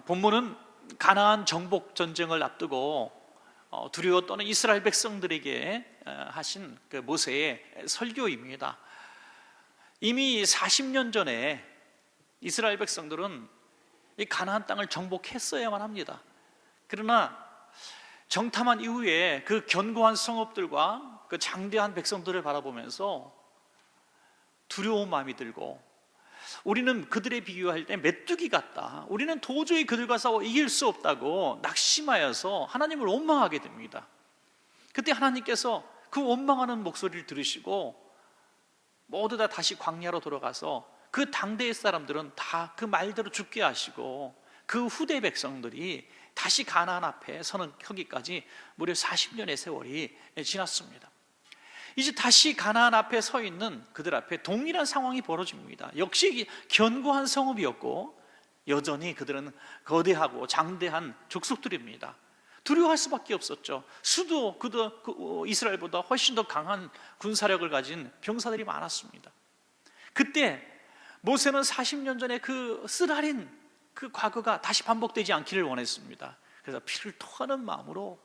본문은 가나안 정복 전쟁을 앞두고 두려워 떠는 이스라엘 백성들에게 하신 그 모세의 설교입니다. 이미 40년 전에 이스라엘 백성들은 이 가나안 땅을 정복했어야만 합니다. 그러나 정탐한 이후에 그 견고한 성읍들과 그 장대한 백성들을 바라보면서 두려운 마음이 들고, 우리는 그들에 비교할 때 메뚜기 같다, 우리는 도저히 그들과 싸워 이길 수 없다고 낙심하여서 하나님을 원망하게 됩니다. 그때 하나님께서 그 원망하는 목소리를 들으시고 모두 다 다시 광야로 돌아가서 그 당대의 사람들은 다 그 말대로 죽게 하시고, 그 후대 백성들이 다시 가나안 앞에 서는 혀기까지 무려 40년의 세월이 지났습니다. 이제 다시 가나안 앞에 서 있는 그들 앞에 동일한 상황이 벌어집니다. 역시 견고한 성읍이었고 여전히 그들은 거대하고 장대한 족속들입니다. 두려워할 수밖에 없었죠. 수도 이스라엘보다 훨씬 더 강한 군사력을 가진 병사들이 많았습니다. 그때 모세는 40년 전에 그 쓰라린 그 과거가 다시 반복되지 않기를 원했습니다. 그래서 피를 토하는 마음으로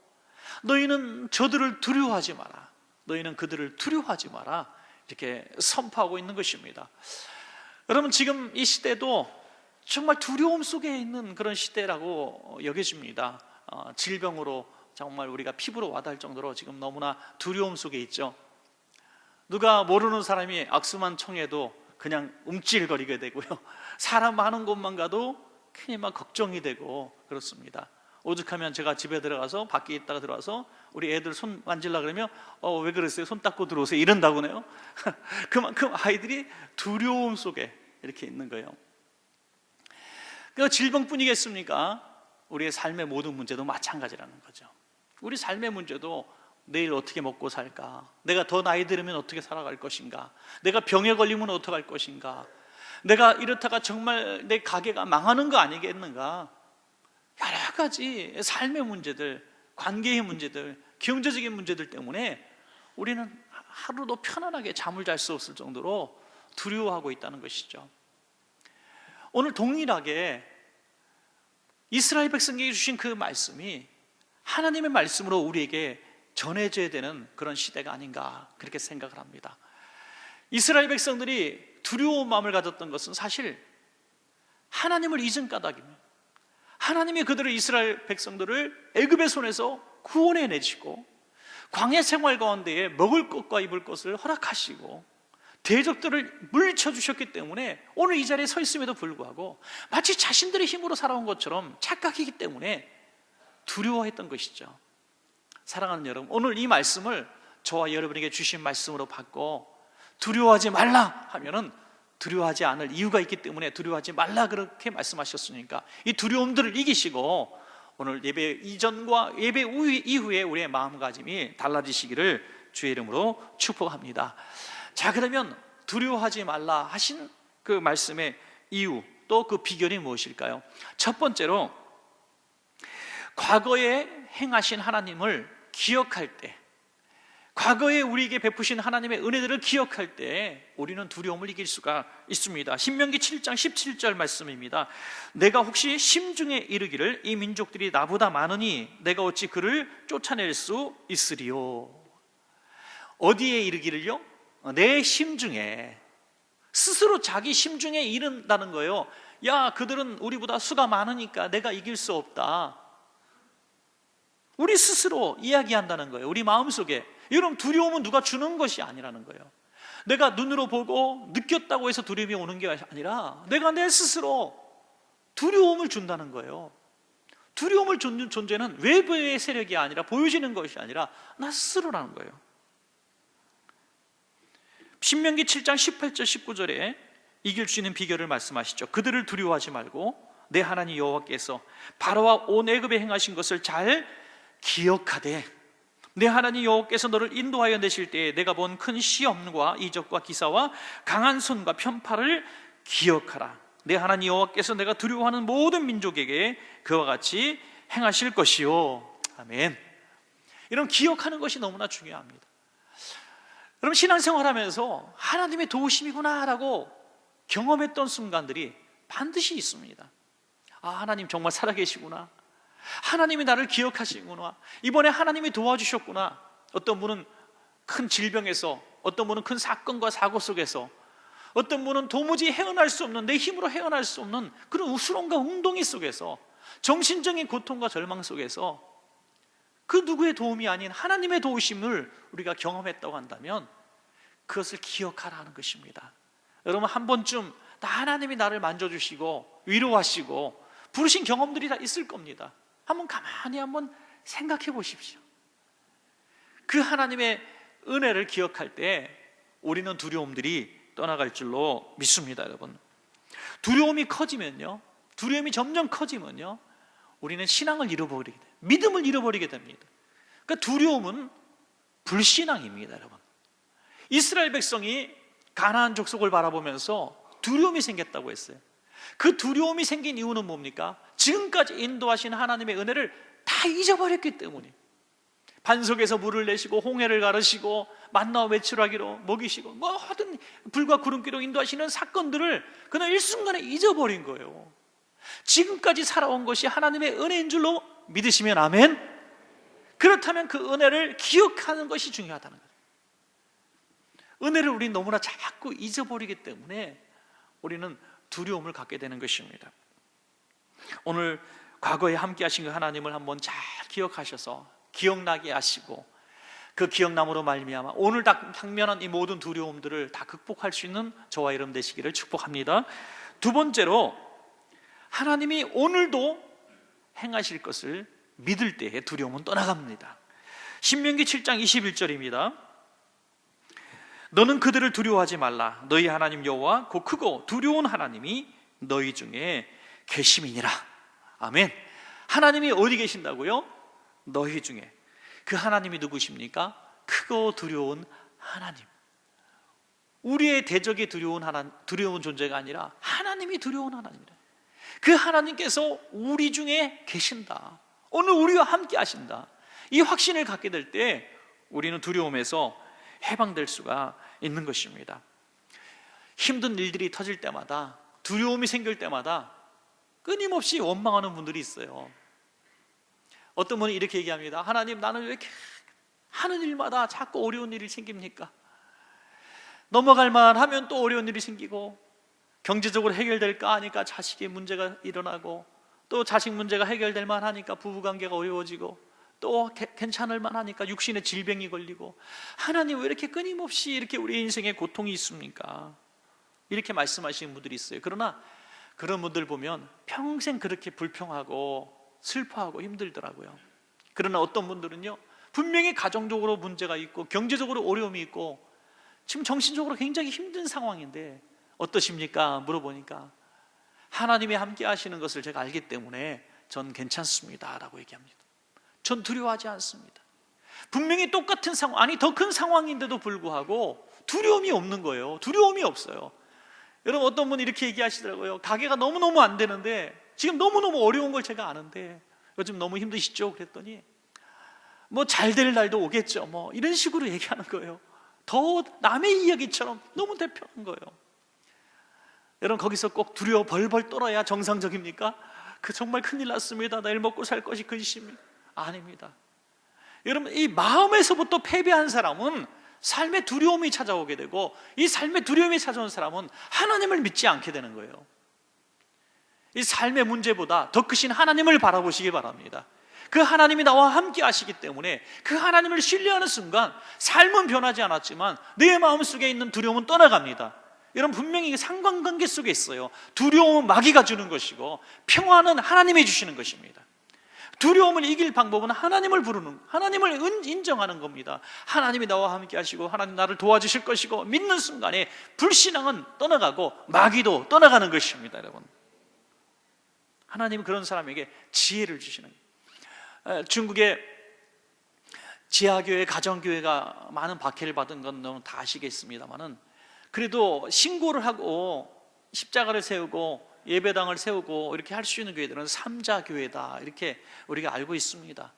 너희는 저들을 두려워하지 마라, 너희는 그들을 두려워하지 마라, 이렇게 선포하고 있는 것입니다. 여러분, 지금 이 시대도 정말 두려움 속에 있는 그런 시대라고 여겨집니다. 질병으로 정말 우리가 피부로 와닿을 정도로 지금 너무나 두려움 속에 있죠. 누가 모르는 사람이 악수만 청해도 그냥 움찔거리게 되고요, 사람 많은 곳만 가도 괜히 막 걱정이 되고 그렇습니다. 오죽하면 제가 집에 들어가서 밖에 있다가 들어와서 우리 애들 손 만질라 그러면 왜 그러세요? 손 닦고 들어오세요, 이런다고네요. 그만큼 아이들이 두려움 속에 이렇게 있는 거예요. 그 질병뿐이겠습니까? 우리의 삶의 모든 문제도 마찬가지라는 거죠. 우리 삶의 문제도 내일 어떻게 먹고 살까? 내가 더 나이 들으면 어떻게 살아갈 것인가? 내가 병에 걸리면 어떻게 할 것인가? 내가 이렇다가 정말 내 가게가 망하는 거 아니겠는가? 여러 가지 삶의 문제들, 관계의 문제들, 경제적인 문제들 때문에 우리는 하루도 편안하게 잠을 잘 수 없을 정도로 두려워하고 있다는 것이죠. 오늘 동일하게 이스라엘 백성에게 주신 그 말씀이 하나님의 말씀으로 우리에게 전해져야 되는 그런 시대가 아닌가, 그렇게 생각을 합니다. 이스라엘 백성들이 두려운 마음을 가졌던 것은 사실 하나님을 잊은 까닭입니다. 하나님이 그들을, 이스라엘 백성들을 애굽의 손에서 구원해 내시고 광야 생활 가운데에 먹을 것과 입을 것을 허락하시고 대적들을 물리쳐 주셨기 때문에 오늘 이 자리에 서 있음에도 불구하고 마치 자신들의 힘으로 살아온 것처럼 착각이기 때문에 두려워했던 것이죠. 사랑하는 여러분, 오늘 이 말씀을 저와 여러분에게 주신 말씀으로 바꿔 두려워하지 말라 하면은 두려워하지 않을 이유가 있기 때문에 두려워하지 말라 그렇게 말씀하셨으니까 이 두려움들을 이기시고 오늘 예배 이전과 예배 이후에 우리의 마음가짐이 달라지시기를 주의 이름으로 축복합니다. 자, 그러면 두려워하지 말라 하신 그 말씀의 이유, 또 그 비결이 무엇일까요? 첫 번째로 과거에 행하신 하나님을 기억할 때, 과거에 우리에게 베푸신 하나님의 은혜들을 기억할 때 우리는 두려움을 이길 수가 있습니다. 신명기 7장 17절 말씀입니다. 내가 혹시 심중에 이르기를 이 민족들이 나보다 많으니 내가 어찌 그를 쫓아낼 수 있으리요. 어디에 이르기를요? 내 심중에, 스스로 자기 심중에 이른다는 거예요. 야, 그들은 우리보다 수가 많으니까 내가 이길 수 없다. 우리 스스로 이야기한다는 거예요. 우리 마음속에. 여러분, 두려움은 누가 주는 것이 아니라는 거예요. 내가 눈으로 보고 느꼈다고 해서 두려움이 오는 게 아니라 내가 내 스스로 두려움을 준다는 거예요. 두려움을 주는 존재는 외부의 세력이 아니라, 보여지는 것이 아니라 나 스스로라는 거예요. 신명기 7장 18절 19절에 이길 수 있는 비결을 말씀하시죠. 그들을 두려워하지 말고 내 하나님 여호와께서 바로와 온 애굽에 행하신 것을 잘 기억하되 내 하나님 여호와께서 너를 인도하여 내실 때에 내가 본 큰 시험과 이적과 기사와 강한 손과 편팔을 기억하라. 내 하나님 여호와께서 내가 두려워하는 모든 민족에게 그와 같이 행하실 것이요. 아멘. 이런 기억하는 것이 너무나 중요합니다. 여러분, 신앙생활하면서 하나님의 도우심이구나라고 경험했던 순간들이 반드시 있습니다. 하나님 정말 살아계시구나. 하나님이 나를 기억하시구나. 이번에 하나님이 도와주셨구나. 어떤 분은 큰 질병에서, 어떤 분은 큰 사건과 사고 속에서, 어떤 분은 도무지 헤어날 수 없는, 내 힘으로 헤어날 수 없는 그런 우스움과 웅동이 속에서, 정신적인 고통과 절망 속에서 그 누구의 도움이 아닌 하나님의 도우심을 우리가 경험했다고 한다면 그것을 기억하라 하는 것입니다. 여러분, 한 번쯤 하나님이 나를 만져주시고 위로하시고 부르신 경험들이 다 있을 겁니다. 한번 가만히 한번 생각해 보십시오. 그 하나님의 은혜를 기억할 때 우리는 두려움들이 떠나갈 줄로 믿습니다. 여러분, 두려움이 커지면요, 두려움이 점점 커지면요, 우리는 신앙을 잃어버리게 돼요. 믿음을 잃어버리게 됩니다. 그러니까 두려움은 불신앙입니다. 여러분, 이스라엘 백성이 가나안 족속을 바라보면서 두려움이 생겼다고 했어요. 그 두려움이 생긴 이유는 뭡니까? 지금까지 인도하신 하나님의 은혜를 다 잊어버렸기 때문에, 반석에서 물을 내시고 홍해를 가르시고 만나와 메추라기로 먹이시고 모든 불과 구름기로 인도하시는 사건들을 그냥 일순간에 잊어버린 거예요. 지금까지 살아온 것이 하나님의 은혜인 줄로 믿으시면 아멘. 그렇다면 그 은혜를 기억하는 것이 중요하다는 거예요. 은혜를 우리는 너무나 자꾸 잊어버리기 때문에 우리는 두려움을 갖게 되는 것입니다. 오늘 과거에 함께 하신 그 하나님을 한번 잘 기억하셔서 기억나게 하시고, 그 기억남으로 말미암아 오늘 당면한 이 모든 두려움들을 다 극복할 수 있는 저와 여러분 되시기를 축복합니다. 두 번째로, 하나님이 오늘도 행하실 것을 믿을 때에 두려움은 떠나갑니다. 신명기 7장 21절입니다. 너는 그들을 두려워하지 말라. 너희 하나님 여호와 곧 크고 두려운 하나님이 너희 중에 계심이니라. 아멘. 하나님이 어디 계신다고요? 너희 중에. 그 하나님이 누구십니까? 크고 두려운 하나님. 우리의 대적이 두려운 존재가 아니라 하나님이 두려운 하나님이라. 그 하나님께서 우리 중에 계신다. 오늘 우리와 함께 하신다. 이 확신을 갖게 될 때 우리는 두려움에서 해방될 수가 있는 것입니다. 힘든 일들이 터질 때마다, 두려움이 생길 때마다 끊임없이 원망하는 분들이 있어요. 어떤 분은 이렇게 얘기합니다. 하나님, 나는 왜 이렇게 하는 일마다 자꾸 어려운 일이 생깁니까? 넘어갈 만하면 또 어려운 일이 생기고, 경제적으로 해결될까 하니까 자식의 문제가 일어나고, 또 자식 문제가 해결될 만하니까 부부관계가 어려워지고, 또 괜찮을 만하니까 육신의 질병이 걸리고, 하나님 왜 이렇게 끊임없이 이렇게 우리 인생에 고통이 있습니까? 이렇게 말씀하시는 분들이 있어요. 그러나 그런 분들 보면 평생 그렇게 불평하고 슬퍼하고 힘들더라고요. 그러나 어떤 분들은요, 분명히 가정적으로 문제가 있고 경제적으로 어려움이 있고 지금 정신적으로 굉장히 힘든 상황인데 어떠십니까? 물어보니까 하나님이 함께 하시는 것을 제가 알기 때문에 전 괜찮습니다 라고 얘기합니다. 전 두려워하지 않습니다. 분명히 똑같은 상황, 아니 더 큰 상황인데도 불구하고 두려움이 없는 거예요. 두려움이 없어요. 여러분, 어떤 분이 이렇게 얘기하시더라고요. 가게가 너무너무 안 되는데, 지금 너무너무 어려운 걸 제가 아는데 요즘 너무 힘드시죠? 그랬더니 뭐 잘 될 날도 오겠죠, 뭐 이런 식으로 얘기하는 거예요. 더 남의 이야기처럼 너무 대표한 거예요. 여러분, 거기서 꼭 두려워 벌벌 떨어야 정상적입니까? 그 정말 큰일 났습니다, 내일 먹고 살 것이 근심입니다. 아닙니다. 여러분, 이 마음에서부터 패배한 사람은 삶의 두려움이 찾아오게 되고, 이 삶의 두려움이 찾아온 사람은 하나님을 믿지 않게 되는 거예요. 이 삶의 문제보다 더 크신 하나님을 바라보시기 바랍니다. 그 하나님이 나와 함께 하시기 때문에 그 하나님을 신뢰하는 순간 삶은 변하지 않았지만 내 마음속에 있는 두려움은 떠나갑니다. 여러분, 분명히 상관관계 속에 있어요. 두려움은 마귀가 주는 것이고 평화는 하나님이 주시는 것입니다. 두려움을 이길 방법은 하나님을 부르는, 하나님을 인정하는 겁니다. 하나님이 나와 함께 하시고 하나님 나를 도와주실 것이고 믿는 순간에 불신앙은 떠나가고 마귀도 떠나가는 것입니다. 여러분, 하나님은 그런 사람에게 지혜를 주시는 거예요. 중국의 지하교회, 가정교회가 많은 박해를 받은 건 너무 다 아시겠습니다만은, 그래도 신고를 하고 십자가를 세우고 예배당을 세우고 이렇게 할 수 있는 교회들은 삼자교회다, 이렇게 우리가 알고 있습니다.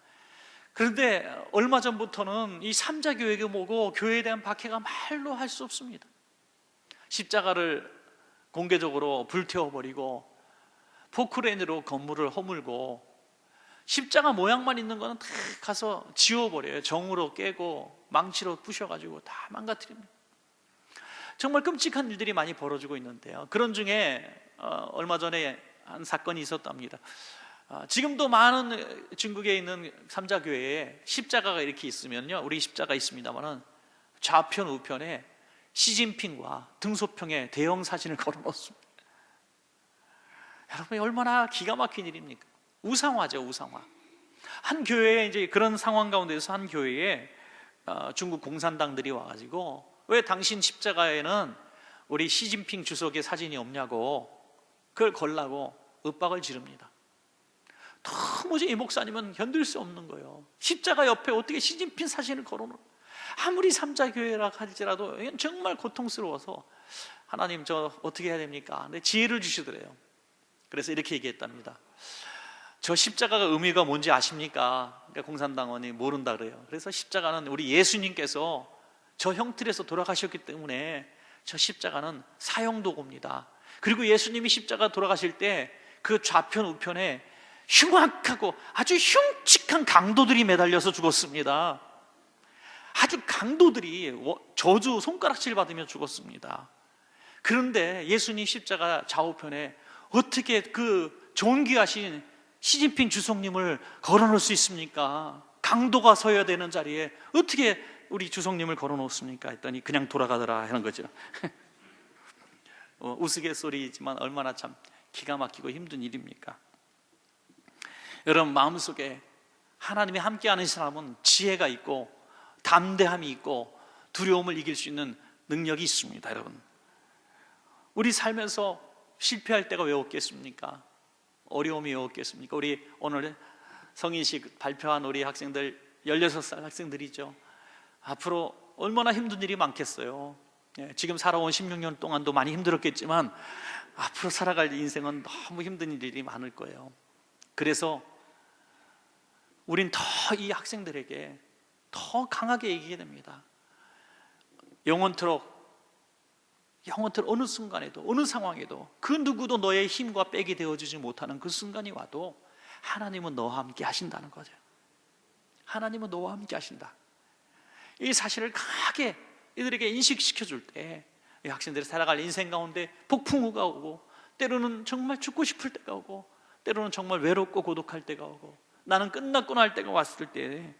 그런데 얼마 전부터는 이 삼자교회가 뭐고 교회에 대한 박해가 말로 할 수 없습니다. 십자가를 공개적으로 불태워버리고 포크레인으로 건물을 허물고 십자가 모양만 있는 거는 다 가서 지워버려요. 정으로 깨고 망치로 부셔가지고 다 망가뜨립니다. 정말 끔찍한 일들이 많이 벌어지고 있는데요. 그런 중에 얼마 전에 한 사건이 있었답니다. 지금도 많은 중국에 있는 삼자교회에 십자가가 이렇게 있으면요, 우리 십자가 있습니다만은 좌편 우편에 시진핑과 등소평에 대형 사진을 걸어놓습니다. 여러분, 얼마나 기가 막힌 일입니까? 우상화죠, 우상화. 한 교회에 이제 그런 상황 가운데서 한 교회에 중국 공산당들이 와가지고 왜 당신 십자가에는 우리 시진핑 주석의 사진이 없냐고 그걸 걸라고 윽박을 지릅니다. 도무지 이 목사님은 견딜 수 없는 거예요. 십자가 옆에 어떻게 시진핑 사진을 걸어놓은, 아무리 삼자교회라 할지라도 정말 고통스러워서 하나님 저 어떻게 해야 됩니까? 근데 지혜를 주시더래요. 그래서 이렇게 얘기했답니다. 저 십자가가 의미가 뭔지 아십니까? 그러니까 공산당원이 모른다 그래요. 그래서 십자가는 우리 예수님께서 저 형틀에서 돌아가셨기 때문에 저 십자가는 사형도구입니다. 그리고 예수님이 십자가 돌아가실 때 그 좌편 우편에 흉악하고 아주 흉측한 강도들이 매달려서 죽었습니다. 아주 강도들이 저주 손가락질 받으며 죽었습니다. 그런데 예수님 십자가 좌우편에 어떻게 그 존귀하신 시진핑 주석님을 걸어놓을 수 있습니까? 강도가 서야 되는 자리에 어떻게 우리 주석님을 걸어놓습니까? 했더니 그냥 돌아가더라 하는 거죠. 우스갯소리지만 얼마나 참 기가 막히고 힘든 일입니까? 여러분, 마음속에 하나님이 함께하는 사람은 지혜가 있고 담대함이 있고 두려움을 이길 수 있는 능력이 있습니다. 여러분, 우리 살면서 실패할 때가 왜 없겠습니까? 어려움이 왜 없겠습니까? 우리 오늘 성인식 발표한 우리 학생들 16살 학생들이죠. 앞으로 얼마나 힘든 일이 많겠어요. 지금 살아온 16년 동안도 많이 힘들었겠지만 앞으로 살아갈 인생은 너무 힘든 일이 많을 거예요. 그래서 우린 더 이 학생들에게 더 강하게 얘기해야 됩니다. 영원토록 어느 순간에도 어느 상황에도 그 누구도 너의 힘과 백이 되어주지 못하는 그 순간이 와도 하나님은 너와 함께 하신다는 거죠. 하나님은 너와 함께 하신다. 이 사실을 강하게 이들에게 인식시켜줄 때 이 학생들이 살아갈 인생 가운데 폭풍우가 오고 때로는 정말 죽고 싶을 때가 오고 때로는 정말 외롭고 고독할 때가 오고 나는 끝났구나 할 때가 왔을 때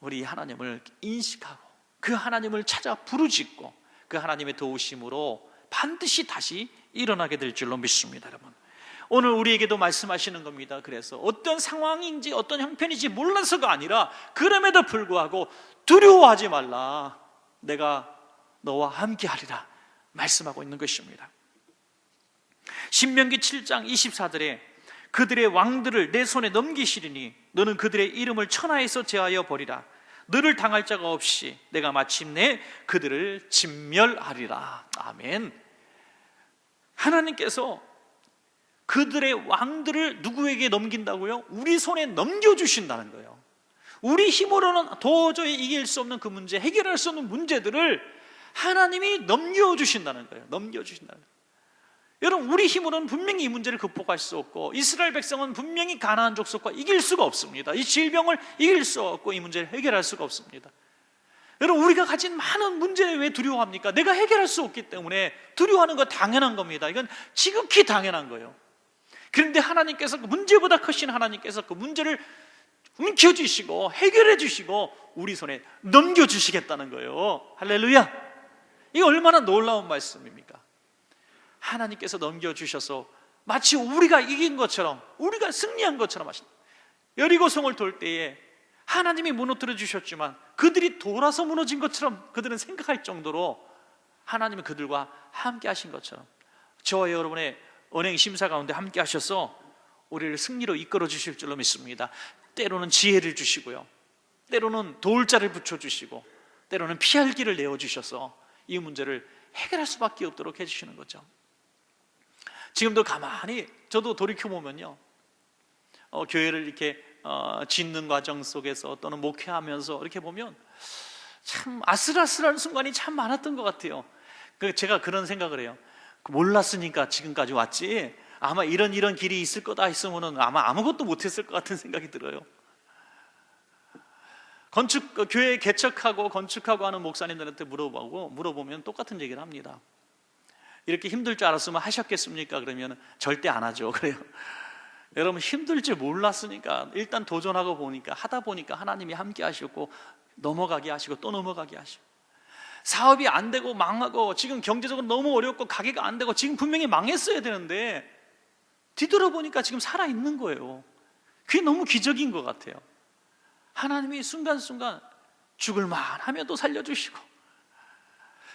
우리 하나님을 인식하고 그 하나님을 찾아 부르짖고 그 하나님의 도우심으로 반드시 다시 일어나게 될 줄로 믿습니다. 여러분, 오늘 우리에게도 말씀하시는 겁니다. 그래서 어떤 상황인지 어떤 형편인지 몰라서가 아니라 그럼에도 불구하고 두려워하지 말라, 내가 너와 함께 하리라 말씀하고 있는 것입니다. 신명기 7장 24절에 그들의 왕들을 내 손에 넘기시리니 너는 그들의 이름을 천하에서 제하여 버리라. 너를 당할 자가 없이 내가 마침내 그들을 진멸하리라. 아멘. 하나님께서 그들의 왕들을 누구에게 넘긴다고요? 우리 손에 넘겨주신다는 거예요. 우리 힘으로는 도저히 이길 수 없는 그 문제, 해결할 수 없는 문제들을 하나님이 넘겨주신다는 거예요. 넘겨주신다는 거예요. 여러분, 우리 힘으로는 분명히 이 문제를 극복할 수 없고 이스라엘 백성은 분명히 가나안 족속과 이길 수가 없습니다. 이 질병을 이길 수 없고 이 문제를 해결할 수가 없습니다. 여러분, 우리가 가진 많은 문제에 왜 두려워합니까? 내가 해결할 수 없기 때문에 두려워하는 거 당연한 겁니다. 이건 지극히 당연한 거예요. 그런데 하나님께서 그 문제보다 크신 하나님께서 그 문제를 움켜쥐시고 해결해 주시고 우리 손에 넘겨주시겠다는 거예요. 할렐루야. 이게 얼마나 놀라운 말씀입니까? 하나님께서 넘겨주셔서 마치 우리가 이긴 것처럼, 우리가 승리한 것처럼 하신다. 여리고성을 돌 때에 하나님이 무너뜨려 주셨지만 그들이 돌아서 무너진 것처럼 그들은 생각할 정도로 하나님이 그들과 함께 하신 것처럼 저와 여러분의 언행 심사 가운데 함께 하셔서 우리를 승리로 이끌어 주실 줄로 믿습니다. 때로는 지혜를 주시고요, 때로는 도울 자를 붙여주시고 때로는 피할 길을 내어주셔서 이 문제를 해결할 수밖에 없도록 해주시는 거죠. 지금도 가만히 저도 돌이켜보면요, 교회를 이렇게 짓는 과정 속에서 또는 목회하면서 이렇게 보면 참 아슬아슬한 순간이 참 많았던 것 같아요. 제가 그런 생각을 해요. 몰랐으니까 지금까지 왔지, 아마 이런 길이 있을 거다 했으면은 아마 아무것도 못했을 것 같은 생각이 들어요. 교회 개척하고 건축하고 하는 목사님들한테 물어보면 똑같은 얘기를 합니다. 이렇게 힘들 줄 알았으면 하셨겠습니까? 그러면 절대 안 하죠. 그래요. 여러분, 힘들 줄 몰랐으니까 일단 도전하고 보니까, 하다 보니까 하나님이 함께 하셨고, 넘어가게 하시고 또 넘어가게 하시고, 사업이 안 되고 망하고 지금 경제적으로 너무 어렵고 가게가 안 되고 지금 분명히 망했어야 되는데 뒤돌아보니까 지금 살아있는 거예요. 그게 너무 기적인 것 같아요. 하나님이 순간순간 죽을 만하면 또 살려주시고,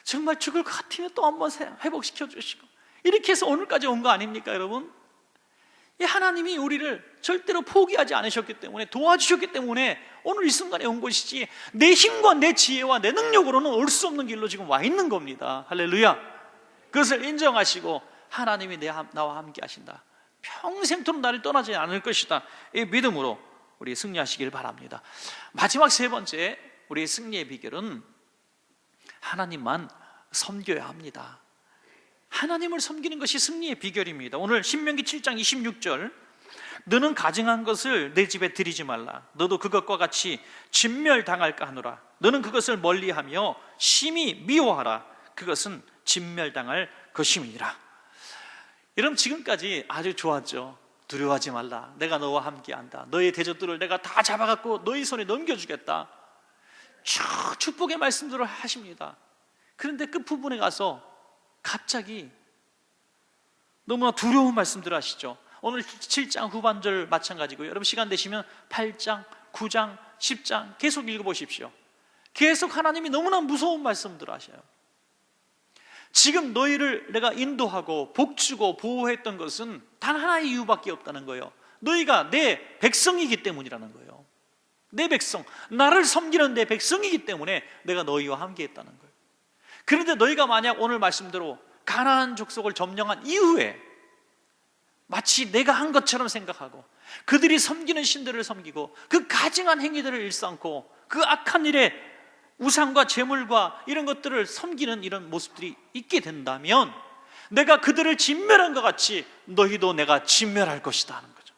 정말 죽을 것 같으면 또 한번 회복시켜 주시고, 이렇게 해서 오늘까지 온 거 아닙니까 여러분? 이 하나님이 우리를 절대로 포기하지 않으셨기 때문에, 도와주셨기 때문에 오늘 이 순간에 온 것이지, 내 힘과 내 지혜와 내 능력으로는 올 수 없는 길로 지금 와 있는 겁니다. 할렐루야. 그것을 인정하시고, 하나님이 나와 함께 하신다, 평생토록 나를 떠나지 않을 것이다, 이 믿음으로 우리 승리하시길 바랍니다. 마지막 세 번째, 우리의 승리의 비결은 하나님만 섬겨야 합니다. 하나님을 섬기는 것이 승리의 비결입니다. 오늘 신명기 7장 26절, 너는 가증한 것을 내 집에 들이지 말라. 너도 그것과 같이 진멸당할까 하노라. 너는 그것을 멀리하며 심히 미워하라. 그것은 진멸당할 것임이니라. 여러분, 지금까지 아주 좋았죠. 두려워하지 말라. 내가 너와 함께한다. 너의 대적들을 내가 다 잡아갖고 너희 손에 넘겨주겠다. 쭉 축복의 말씀들을 하십니다. 그런데 끝부분에 가서 갑자기 너무나 두려운 말씀들을 하시죠. 오늘 7장 후반절 마찬가지고요. 여러분, 시간 되시면 8장, 9장, 10장 계속 읽어보십시오. 계속 하나님이 너무나 무서운 말씀들을 하셔요. 지금 너희를 내가 인도하고 복주고 보호했던 것은 단 하나의 이유밖에 없다는 거예요. 너희가 내 백성이기 때문이라는 거예요. 내 백성, 나를 섬기는 내 백성이기 때문에 내가 너희와 함께 했다는 거예요. 그런데 너희가 만약 오늘 말씀대로 가나안 족속을 점령한 이후에 마치 내가 한 것처럼 생각하고 그들이 섬기는 신들을 섬기고 그 가증한 행위들을 일삼고 그 악한 일에 우상과 재물과 이런 것들을 섬기는 이런 모습들이 있게 된다면, 내가 그들을 진멸한 것 같이 너희도 내가 진멸할 것이다 하는 거죠.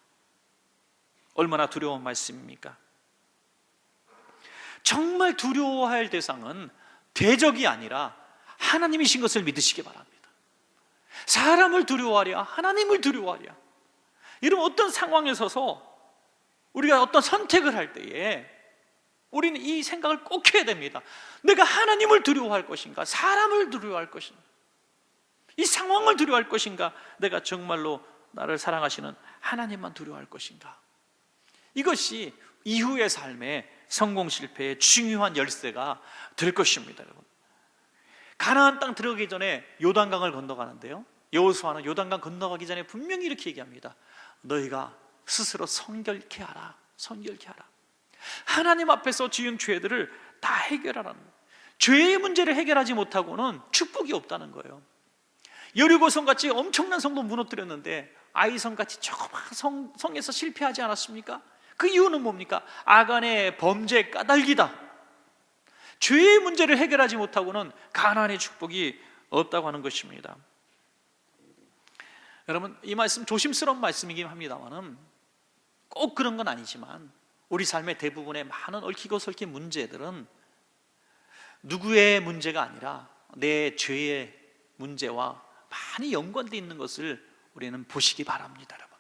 얼마나 두려운 말씀입니까? 정말 두려워할 대상은 대적이 아니라 하나님이신 것을 믿으시기 바랍니다. 사람을 두려워하랴, 하나님을 두려워하랴. 여러분, 어떤 상황에 서서 우리가 어떤 선택을 할 때에 우리는 이 생각을 꼭 해야 됩니다. 내가 하나님을 두려워할 것인가, 사람을 두려워할 것인가, 이 상황을 두려워할 것인가, 내가 정말로 나를 사랑하시는 하나님만 두려워할 것인가. 이것이 이후의 삶의 성공 실패의 중요한 열쇠가 될 것입니다. 여러분, 가나안 땅 들어가기 전에 요단강을 건너가는데요, 여호수아는 요단강 건너가기 전에 분명히 이렇게 얘기합니다. 너희가 스스로 성결케 하라. 성결케 하라. 하나님 앞에서 지은 죄들을 다 해결하라는 거예요. 죄의 문제를 해결하지 못하고는 축복이 없다는 거예요. 여리고성같이 엄청난 성도 무너뜨렸는데 아이성같이 조그만 성에서 실패하지 않았습니까? 그 이유는 뭡니까? 아간의 범죄 까닭이다. 죄의 문제를 해결하지 못하고는 가나안의 축복이 없다고 하는 것입니다. 여러분, 이 말씀 조심스러운 말씀이긴 합니다만은 꼭 그런 건 아니지만 우리 삶의 대부분의 많은 얽히고 설킨 문제들은 누구의 문제가 아니라 내 죄의 문제와 많이 연관되어 있는 것을 우리는 보시기 바랍니다. 여러분,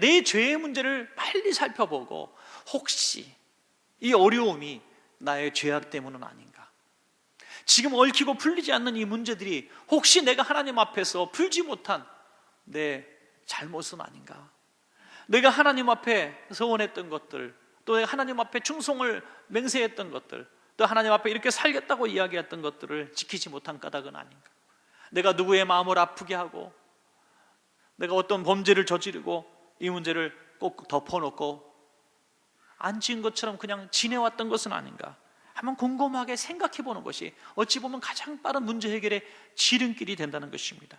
내 죄의 문제를 빨리 살펴보고 혹시 이 어려움이 나의 죄악 때문은 아닌가, 지금 얽히고 풀리지 않는 이 문제들이 혹시 내가 하나님 앞에서 풀지 못한 내 잘못은 아닌가, 내가 하나님 앞에 서원했던 것들, 또 내가 하나님 앞에 충성을 맹세했던 것들, 또 하나님 앞에 이렇게 살겠다고 이야기했던 것들을 지키지 못한 까닭은 아닌가, 내가 누구의 마음을 아프게 하고 내가 어떤 범죄를 저지르고 이 문제를 꼭 덮어놓고 안 지은 것처럼 그냥 지내왔던 것은 아닌가, 한번 곰곰하게 생각해 보는 것이 어찌 보면 가장 빠른 문제 해결의 지름길이 된다는 것입니다.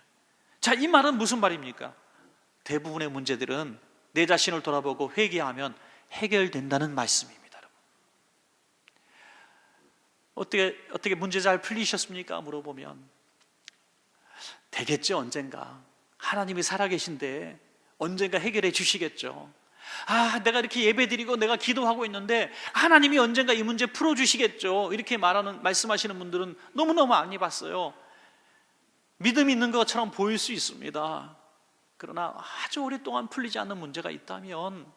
자, 이 말은 무슨 말입니까? 대부분의 문제들은 내 자신을 돌아보고 회개하면 해결된다는 말씀입니다. 어떻게 문제 잘 풀리셨습니까? 물어보면 되겠죠, 언젠가. 하나님이 살아계신데 언젠가 해결해 주시겠죠. 내가 이렇게 예배드리고 내가 기도하고 있는데 하나님이 언젠가 이 문제 풀어주시겠죠. 이렇게 말씀하시는 분들은 너무너무 많이 봤어요. 믿음이 있는 것처럼 보일 수 있습니다. 그러나 아주 오랫동안 풀리지 않는 문제가 있다면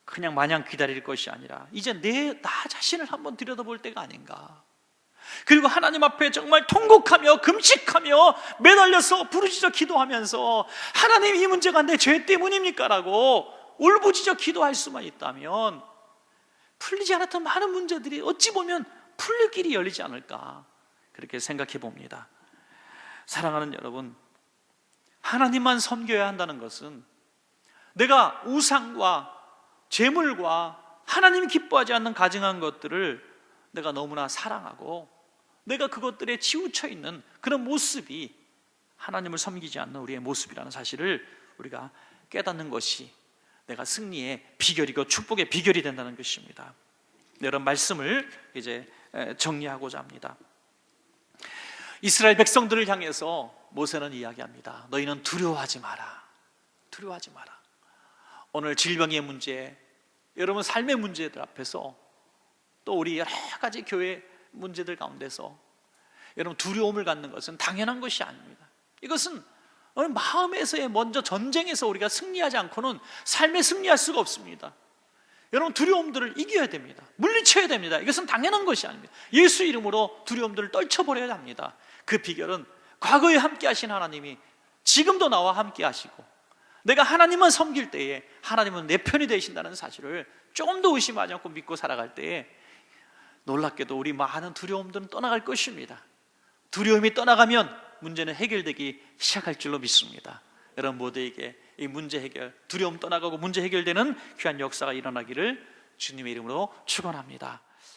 그냥 마냥 기다릴 것이 아니라 이제 나 자신을 한번 들여다볼 때가 아닌가. 그리고 하나님 앞에 정말 통곡하며 금식하며 매달려서 부르짖어 기도하면서 하나님, 이 문제가 내 죄 때문입니까? 라고 울부짖어 기도할 수만 있다면 풀리지 않았던 많은 문제들이 어찌 보면 풀릴 길이 열리지 않을까, 그렇게 생각해 봅니다. 사랑하는 여러분, 하나님만 섬겨야 한다는 것은 내가 우상과 재물과 하나님이 기뻐하지 않는 가증한 것들을 내가 너무나 사랑하고 내가 그것들에 치우쳐 있는 그런 모습이 하나님을 섬기지 않는 우리의 모습이라는 사실을 우리가 깨닫는 것이 내가 승리의 비결이고 축복의 비결이 된다는 것입니다. 이런 말씀을 이제 정리하고자 합니다. 이스라엘 백성들을 향해서 모세는 이야기합니다. 너희는 두려워하지 마라. 두려워하지 마라. 오늘 질병의 문제, 여러분 삶의 문제들 앞에서 또 우리 여러 가지 교회 문제들 가운데서 여러분 두려움을 갖는 것은 당연한 것이 아닙니다. 이것은 마음에서의 먼저 전쟁에서 우리가 승리하지 않고는 삶에 승리할 수가 없습니다. 여러분 두려움들을 이겨야 됩니다. 물리쳐야 됩니다. 이것은 당연한 것이 아닙니다. 예수 이름으로 두려움들을 떨쳐버려야 합니다. 그 비결은 과거에 함께 하신 하나님이 지금도 나와 함께 하시고 내가 하나님만 섬길 때에 하나님은 내 편이 되신다는 사실을 조금 더 의심하지 않고 믿고 살아갈 때에 놀랍게도 우리 많은 두려움들은 떠나갈 것입니다. 두려움이 떠나가면 문제는 해결되기 시작할 줄로 믿습니다. 여러분 모두에게 이 문제 해결, 두려움 떠나가고 문제 해결되는 귀한 역사가 일어나기를 주님의 이름으로 축원합니다.